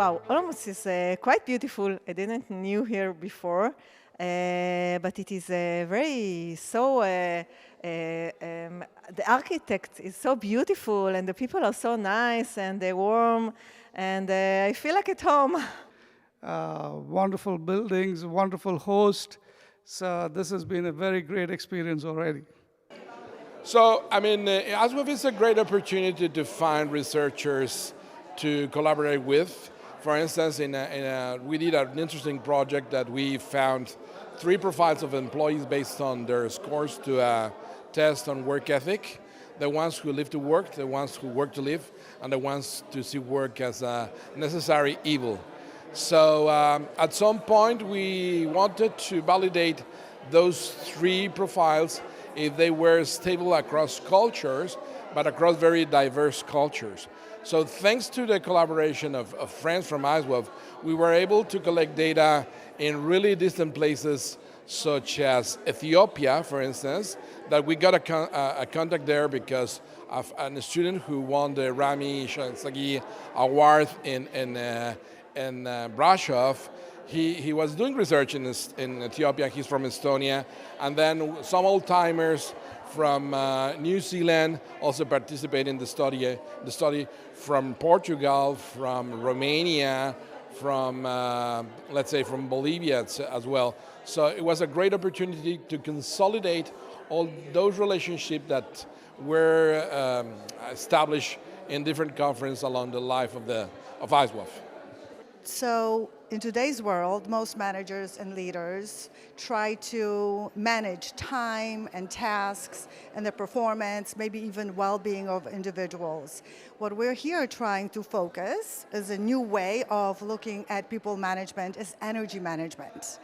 Wow, Olomouci is quite beautiful. I didn't knew here before, but it is very so. The architect is so beautiful, and the people are so nice and they're warm, and I feel like at home. Wonderful buildings, wonderful host. So this has been a very great experience already. So, ISSWOV is a great opportunity to find researchers to collaborate with. For instance, we did an interesting project that we found 3 profiles of employees based on their scores to test on work ethic. The ones who live to work, the ones who work to live, and the ones to see work as a necessary evil. So at some point we wanted to validate those 3 profiles if they were stable across cultures, but across very diverse cultures. So thanks to the collaboration of friends from ISSWOV, we were able to collect data in really distant places such as Ethiopia, for instance, that we got a contact there because of a student who won the Rami Shansagi Award in Brasov. He was doing research in Ethiopia. He's from Estonia, and then some old-timers from New Zealand also participate in the study from Portugal, from Romania, from let's say from Bolivia as well. So it was a great opportunity to consolidate all those relationships that were established in different conferences along the life of ISSWOV. So in today's world, most managers and leaders try to manage time and tasks and the performance, maybe even well-being of individuals. What we're here trying to focus is a new way of looking at people management is energy management,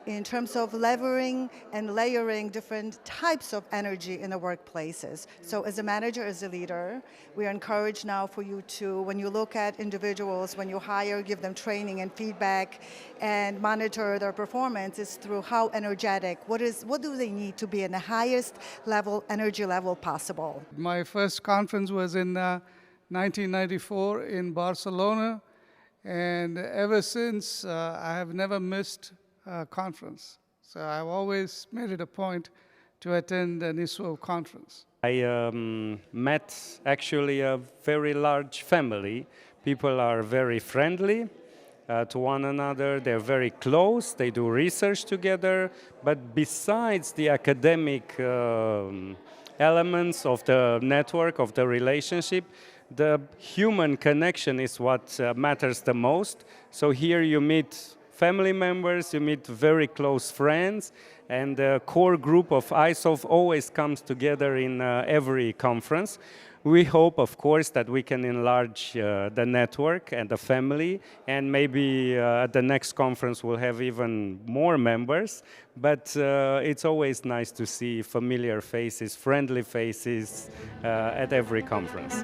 in terms of leveraging and layering different types of energy in the workplaces. So as a manager, as a leader, we are encouraged now for you to, when you look at individuals, when you hire, give them training and feedback and monitor their performance is through how energetic, what do they need to be in the highest level, energy level possible. My first conference was in 1994 in Barcelona, and ever since I have never missed conference. So I've always made it a point to attend an ISSWOV conference. I met actually a very large family. People are very friendly to one another. They're very close. They do research together. But besides the academic elements of the network, of the relationship, the human connection is what matters the most. So here you meet family members, you meet very close friends, and the core group of ISSWOV always comes together in every conference. We hope, of course, that we can enlarge the network and the family, and maybe at the next conference we'll have even more members. But it's always nice to see familiar faces, friendly faces at every conference.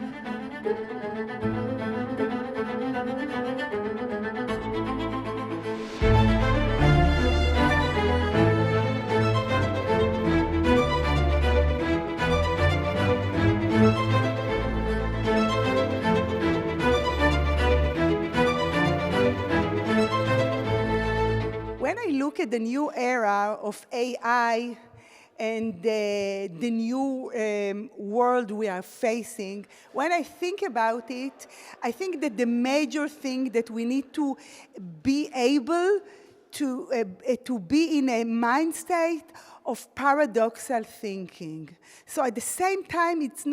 When I look at the new era of AI and the new world we are facing, when I think about it, I think that the major thing that we need to be able to be in a mind state of paradoxical thinking. So at the same time, it's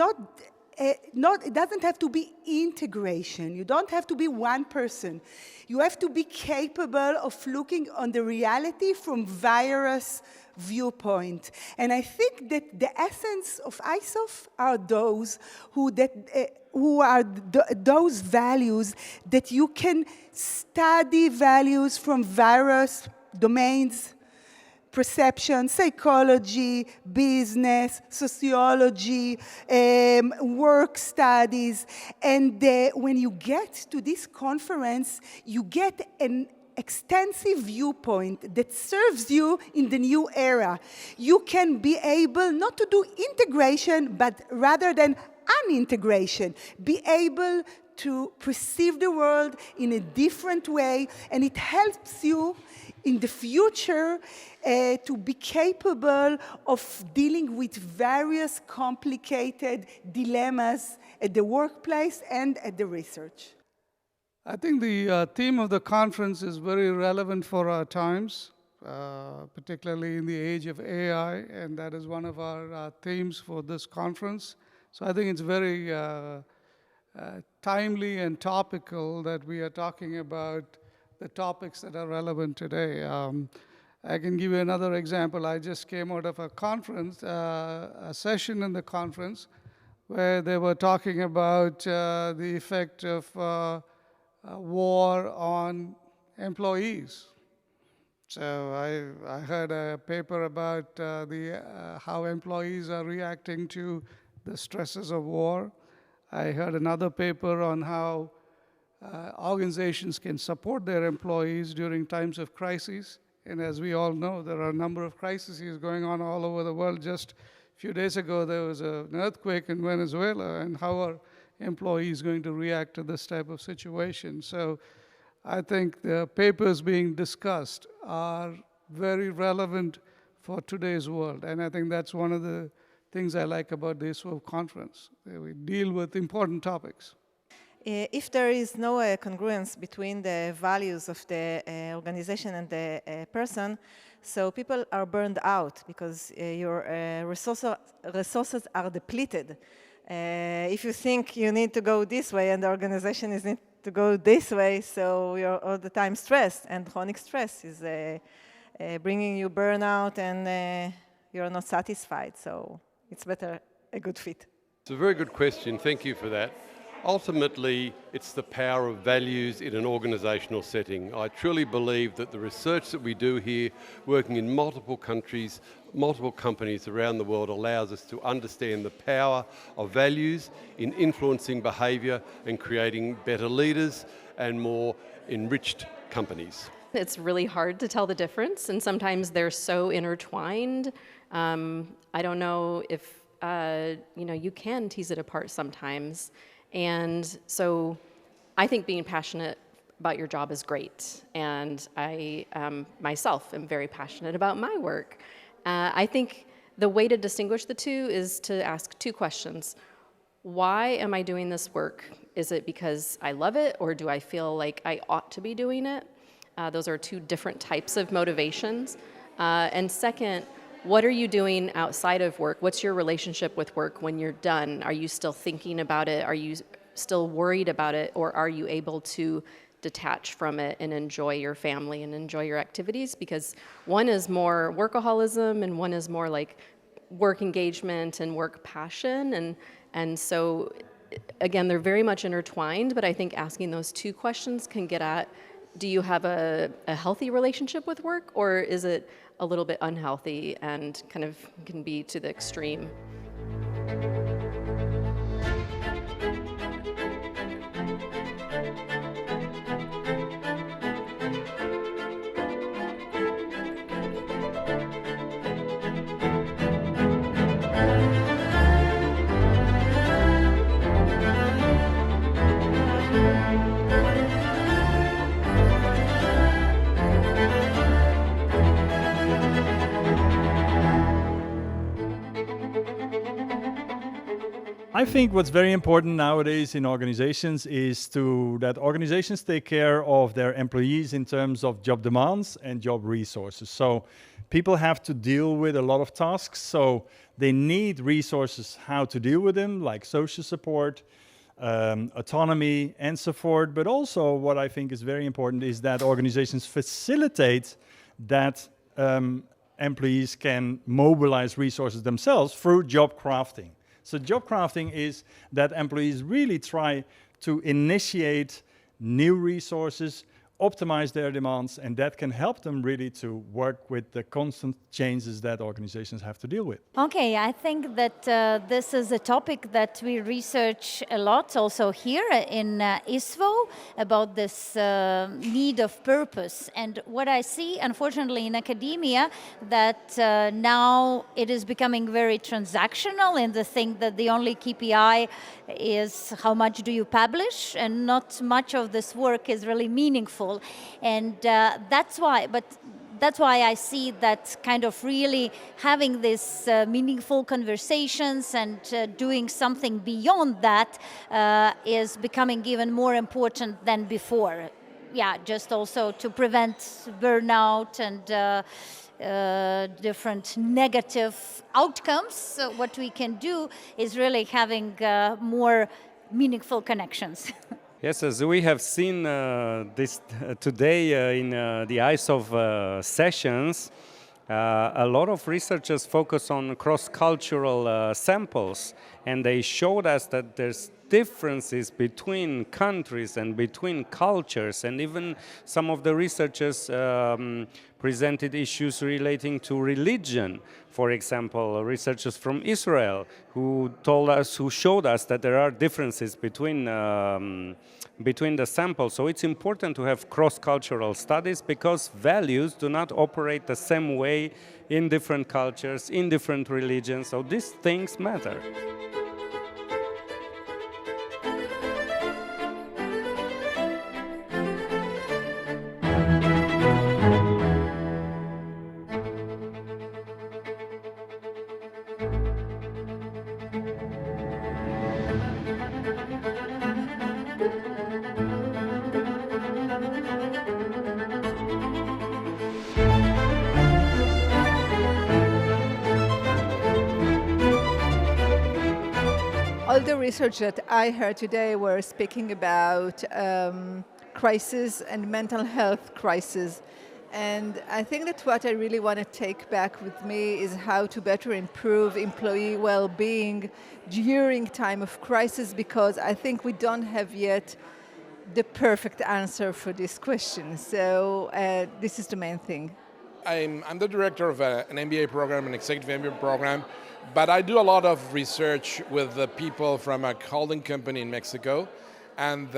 it doesn't have to be integration. You don't have to be one person. You have to be capable of looking on the reality from various viewpoints. And I think that the essence of ISSWOV are those those values that you can study values from various domains, perception, psychology, business, sociology, work studies. And when you get to this conference, you get an extensive viewpoint that serves you in the new era. You can be able not to do integration, but rather than unintegration, be able to perceive the world in a different way, and it helps you in the future to be capable of dealing with various complicated dilemmas at the workplace and at the research. I think the theme of the conference is very relevant for our times, particularly in the age of AI, and that is one of our themes for this conference. So I think it's very timely and topical that we are talking about the topics that are relevant today. I can give you another example. I just came out of a conference, a session in the conference, where they were talking about the effect of war on employees. So I heard a paper about how employees are reacting to the stresses of war. I heard another paper on how organizations can support their employees during times of crises. And as we all know, there are a number of crises going on all over the world. Just a few days ago, there was an earthquake in Venezuela, and how are employees going to react to this type of situation? So I think the papers being discussed are very relevant for today's world. And I think that's one of the things I like about the ISSWOV conference. We deal with important topics. If there is no congruence between the values of the organization and the person, so people are burned out because your resources are depleted. If you think you need to go this way and the organization is need to go this way, so you're all the time stressed, and chronic stress is bringing you burnout, and you're not satisfied. So it's better a good fit. It's a very good question. Thank you for that. Ultimately, it's the power of values in an organisational setting. I truly believe that the research that we do here, working in multiple countries, multiple companies around the world, allows us to understand the power of values in influencing behaviour and creating better leaders and more enriched companies. It's really hard to tell the difference, and sometimes they're so intertwined. I don't know if you can tease it apart sometimes. And so I think being passionate about your job is great. And I myself am very passionate about my work. I think the way to distinguish the two is to ask two questions. Why am I doing this work? Is it because I love it, or do I feel like I ought to be doing it? Those are two different types of motivations. And second, what are you doing outside of work? What's your relationship with work when you're done? Are you still thinking about it? Are you still worried about it? Or are you able to detach from it and enjoy your family and enjoy your activities? Because one is more workaholism and one is more like work engagement and work passion. And so, again, they're very much intertwined, but I think asking those two questions can get at, do you have a healthy relationship with work, or is it a little bit unhealthy and kind of can be to the extreme? I think what's very important nowadays in organizations is that organizations take care of their employees in terms of job demands and job resources. So people have to deal with a lot of tasks, so they need resources how to deal with them, like social support, autonomy and so forth. But also what I think is very important is that organizations facilitate that employees can mobilize resources themselves through job crafting. So job crafting is that employees really try to initiate new resources optimize their demands, and that can help them really to work with the constant changes that organizations have to deal with. Okay, I think that this is a topic that we research a lot also here in ISSWOV about this need of purpose. And what I see, unfortunately, in academia, that now it is becoming very transactional in the thing that the only KPI is how much do you publish, and not much of this work is really meaningful. And that's why I see that kind of really having these meaningful conversations and doing something beyond that is becoming even more important than before. Yeah, just also to prevent burnout and different negative outcomes. So what we can do is really having more meaningful connections. Yes, as we have seen this today in the ISSWOV sessions, a lot of researchers focus on cross-cultural samples, and they showed us that there's differences between countries and between cultures, and even some of the researchers presented issues relating to religion. For example, researchers from Israel who showed us that there are differences between the samples. So it's important to have cross-cultural studies because values do not operate the same way in different cultures, in different religions. So these things matter. All the research that I heard today were speaking about crisis and mental health crisis. And I think that what I really want to take back with me is how to better improve employee well-being during time of crisis, because I think we don't have yet the perfect answer for this question. So this is the main thing. I'm the director of an MBA program, an executive MBA program, but I do a lot of research with the people from a holding company in Mexico, and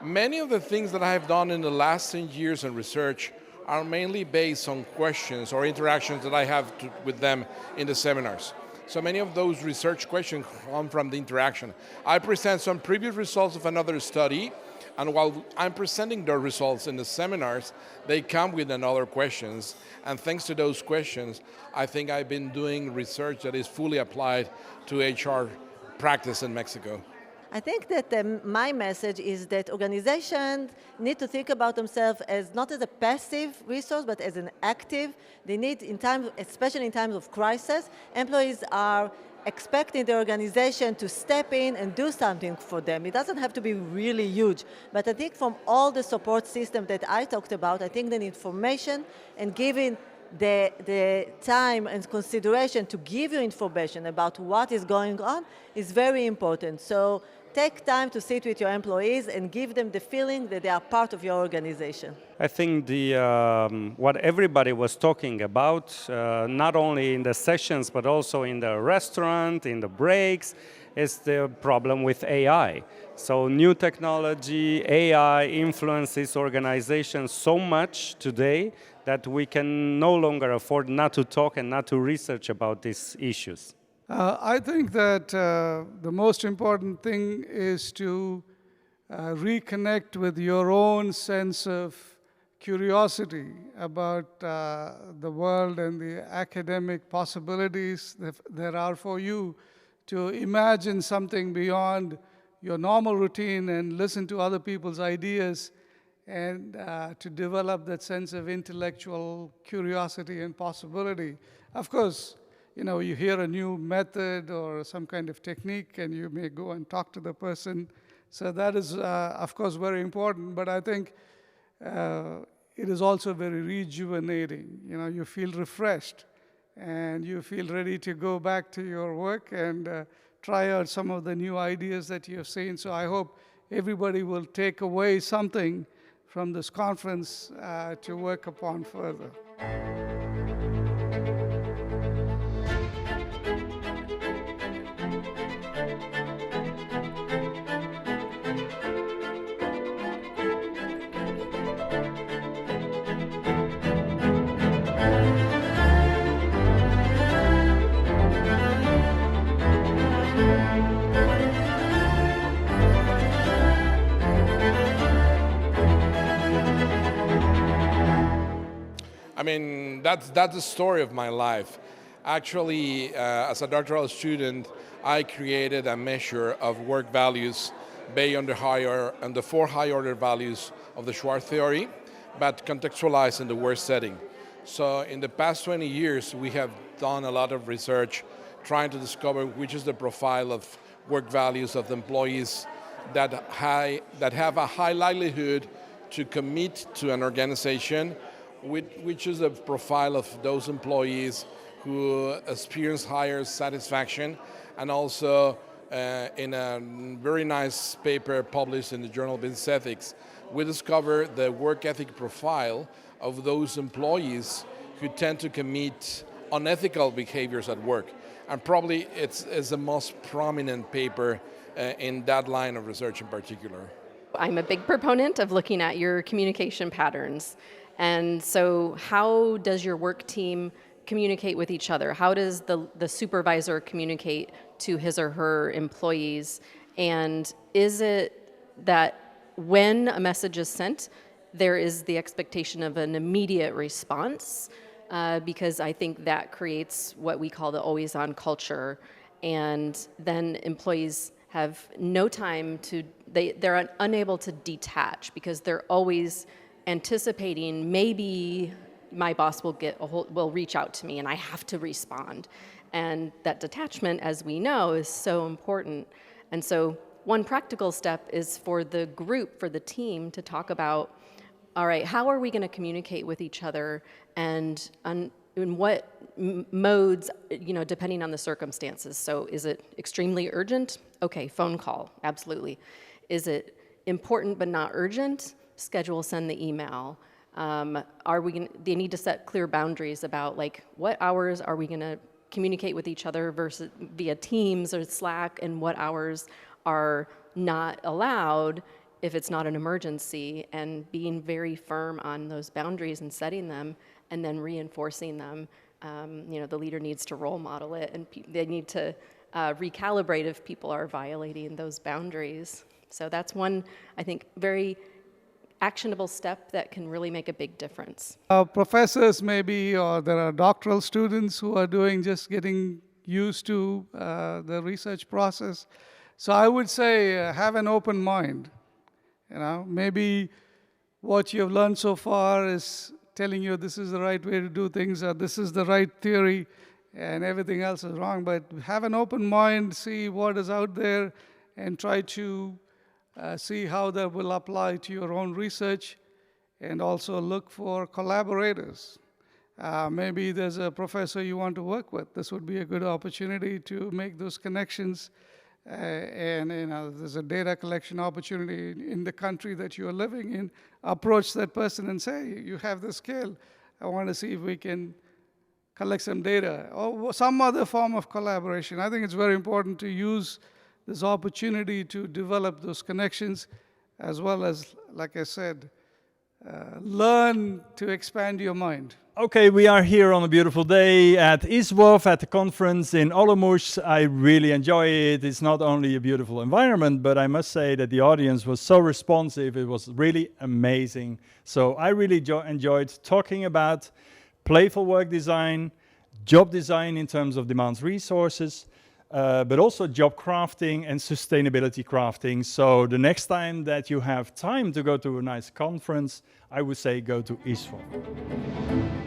many of the things that I have done in the last 10 years in research are mainly based on questions or interactions that I have with them in the seminars. So many of those research questions come from the interaction. I present some previous results of another study, and while I'm presenting the results in the seminars, they come with another questions. And thanks to those questions, I think I've been doing research that is fully applied to HR practice in Mexico. I think that my message is that organizations need to think about themselves as not as a passive resource, but as an active. They need, especially in times of crisis, employees are expecting the organization to step in and do something for them. It doesn't have to be really huge, but I think from all the support system that I talked about, I think that information and giving the time and consideration to give you information about what is going on is very important. So take time to sit with your employees and give them the feeling that they are part of your organization. I think what everybody was talking about, not only in the sessions but also in the restaurant, in the breaks, is the problem with AI. So new technology, AI influences organizations so much today that we can no longer afford not to talk and not to research about these issues. I think that the most important thing is to reconnect with your own sense of curiosity about the world and the academic possibilities that there are for you to imagine something beyond your normal routine and listen to other people's ideas and to develop that sense of intellectual curiosity and possibility. Of course, you hear a new method or some kind of technique and you may go and talk to the person. So that is, of course, very important, but I think it is also very rejuvenating. You feel refreshed and you feel ready to go back to your work and try out some of the new ideas that you have seen. So I hope everybody will take away something from this conference to work upon further. I mean, that's the story of my life. Actually, as a doctoral student, I created a measure of work values based on the 4 high-order values of the Schwartz theory, but contextualized in the work setting. So in the past 20 years, we have done a lot of research trying to discover which is the profile of work values of the employees that have a high likelihood to commit to an organization, which is the profile of those employees who experience higher satisfaction. And also in a very nice paper published in the Journal of Business Ethics, we discover the work ethic profile of those employees who tend to commit unethical behaviors at work. And probably it's the most prominent paper in that line of research in particular. I'm a big proponent of looking at your communication patterns. And so how does your work team communicate with each other? How does the supervisor communicate to his or her employees? And is it that when a message is sent, there is the expectation of an immediate response? Because I think that creates what we call the always-on culture. And then employees have no time to, they're unable to detach because they're always anticipating maybe my boss will reach out to me and I have to respond. And that detachment, as we know, is so important. And so one practical step is for the group, for the team, to talk about, all right, how are we going to communicate with each other, and in what modes, depending on the circumstances. So is it extremely urgent? Okay, phone call, absolutely. Is it important but not urgent? Schedule, send the email. They need to set clear boundaries about what hours are we going to communicate with each other versus via Teams or Slack, and what hours are not allowed if it's not an emergency, and being very firm on those boundaries and setting them and then reinforcing them. The leader needs to role model it, and they need to recalibrate if people are violating those boundaries. So that's one, I think, very actionable step that can really make a big difference. Professors maybe, or there are doctoral students who are getting used to the research process. So I would say have an open mind. Maybe what you've learned so far is telling you this is the right way to do things, or this is the right theory, and everything else is wrong. But have an open mind, see what is out there, and try to see how that will apply to your own research, and also look for collaborators. Maybe there's a professor you want to work with. This would be a good opportunity to make those connections. And there's a data collection opportunity in the country that you're living in. Approach that person and say, you have the skill. I want to see if we can collect some data, or some other form of collaboration. I think it's very important to use this opportunity to develop those connections, as well as, like I said, learn to expand your mind. Okay, we are here on a beautiful day at ISSWOV, at the conference in Olomouci. I really enjoy it. It's not only a beautiful environment, but I must say that the audience was so responsive. It was really amazing. So I really enjoyed talking about playful work design, job design in terms of demands resources, but also job crafting and sustainability crafting. So the next time that you have time to go to a nice conference, I would say go to ISSWOV.